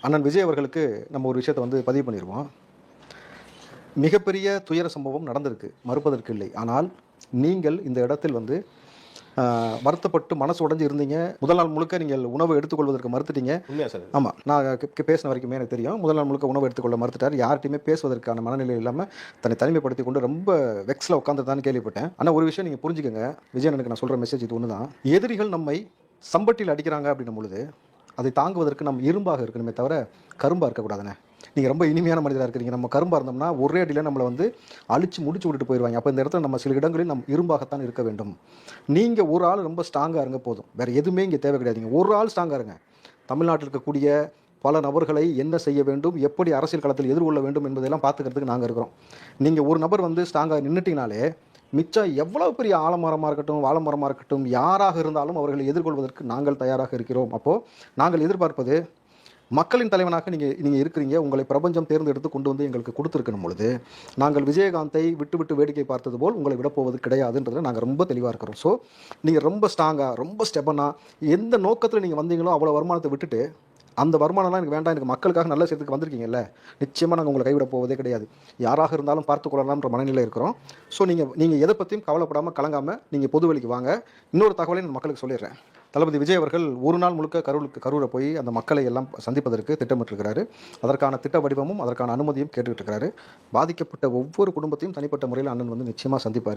அண்ணன் விஜய் அவர்களுக்கு நம்ம ஒரு விஷயத்தை வந்து பதிவு பண்ணிருவோம். மிகப்பெரிய துயர சம்பவம் நடந்திருக்கு. மறுப்பதற்கு இல்லை. ஆனால் நீங்கள் இந்த இடத்தில் வந்து வருத்தப்பட்டு மனசு உடைஞ்சு இருந்தீங்க. முதல் நாள் முழுக்க நீங்கள் உணவு எடுத்துக்கொள்வதற்கு மறுத்துட்டீங்க. உண்மையா சார்? ஆமா. நான் பேசின வரைக்குமே எனக்கு தெரியும். முதல் நாள் முழுக்க உணவு எடுத்துக்கொள்ள மறுத்துட்டார். யார்ட்டயுமே பேசுவதற்கான மனநிலை இல்லாம தன்னை தனிமைப்படுத்திக் கொண்டு ரொம்ப வெக்ஸ்ல உட்கார்ந்திருந்தான்னு கேள்விப்பட்டேன். ஆனா ஒரு விஷயம் நீங்க புரிஞ்சுக்கங்க. விஜய் அண்ணனுக்கு நான் சொல்ற மெசேஜ் இது ஒண்ணுதான். எதிரிகள் நம்மை சம்பட்டியில் அடிக்கிறாங்க அப்படின்னும் பொழுது அதை தாங்குவதற்கு நம்ம இரும்பாக இருக்கணுமே தவிர கரும்பா இருக்கக்கூடாதுண்ணே. நீங்கள் ரொம்ப இனிமையான மனிதராக இருக்கிறீங்க. நம்ம கரும்பாக இருந்தோம்னா ஒரே அடியில் நம்மளை வந்து அழிச்சு முடிச்சு விட்டுட்டு போயிடுவாங்க. அப்போ இந்த இடத்துல நம்ம சில இடங்களில் நம்ம இரும்பாகத்தான் இருக்க வேண்டும். நீங்கள் ஒரு ஆள் ரொம்ப ஸ்ட்ராங்காக இருங்க போதும். வேறு எதுவுமே இங்கே தேவை கிடையாதுங்க. ஒரு ஆள் ஸ்ட்ராங்காக இருங்க. தமிழ்நாட்டில் இருக்கக்கூடிய பல நபர்களை என்ன செய்ய வேண்டும், எப்படி அரசியல் களத்தில் எதிர்கொள்ள வேண்டும் என்பதெல்லாம் பார்த்துக்கிறதுக்கு நாங்கள் இருக்கிறோம். நீங்கள் ஒரு நபர் வந்து ஸ்ட்ராங்காக நின்றுட்டிங்கனாலே மிச்சம் எவ்வளோ பெரிய ஆலமரமாக இருக்கட்டும், வாழைமரமாக இருக்கட்டும், யாராக இருந்தாலும் அவர்களை எதிர்கொள்வதற்கு நாங்கள் தயாராக இருக்கிறோம். அப்போது நாங்கள் எதிர்பார்ப்பது மக்களின் தலைவனாக நீங்கள் இருக்கிறீங்க. உங்களை பிரபஞ்சம் தேர்ந்தெடுத்து கொண்டு வந்து எங்களுக்கு கொடுத்துருக்கணும் பொழுது நாங்கள் விஜயகாந்தை விட்டு வேடிக்கை பார்த்தது போல் உங்களை விடப்போவது கிடையாதுன்றதை நாங்கள் ரொம்ப தெளிவாக இருக்கிறோம். ஸோ நீங்கள் ரொம்ப ஸ்ட்ராங்காக, ரொம்ப ஸ்டெபனாக எந்த நோக்கத்தில் நீங்கள் வந்தீங்களோ அவ்வளோ வருமானத்தை விட்டுட்டு அந்த வருமானம்லாம் எனக்கு வேண்டாம், எனக்கு மக்களுக்காக நல்ல செய்யறதுக்கு வந்திருக்கீங்கல்ல, நிச்சயமாக நாங்கள் உங்களை கைவிட போவதே கிடையாது. யாராக இருந்தாலும் பார்த்துக்கொள்ளலாம்ன்ற மனநிலை இருக்கிறோம். ஸோ நீங்கள் எதை பற்றியும் கவலைப்படாமல் கலங்காமல் நீங்கள் பொது வெளிக்கு வாங்க. இன்னொரு தகவலை நான் மக்களுக்கு சொல்லிடுறேன். தளபதி விஜய் அவர்கள் ஒரு நாள் முழுக்க கரூரை போய் அந்த மக்களை எல்லாம் சந்திப்பதற்கு திட்டமிட்டிருக்கிறாரு. அதற்கான திட்ட வடிவமும் அதற்கான அனுமதியும் கேட்டுக்கிட்டு இருக்கிறாரு. பாதிக்கப்பட்ட ஒவ்வொரு குடும்பத்தையும் தனிப்பட்ட முறையில் அண்ணன் வந்து நிச்சயமாக சந்திப்பார்.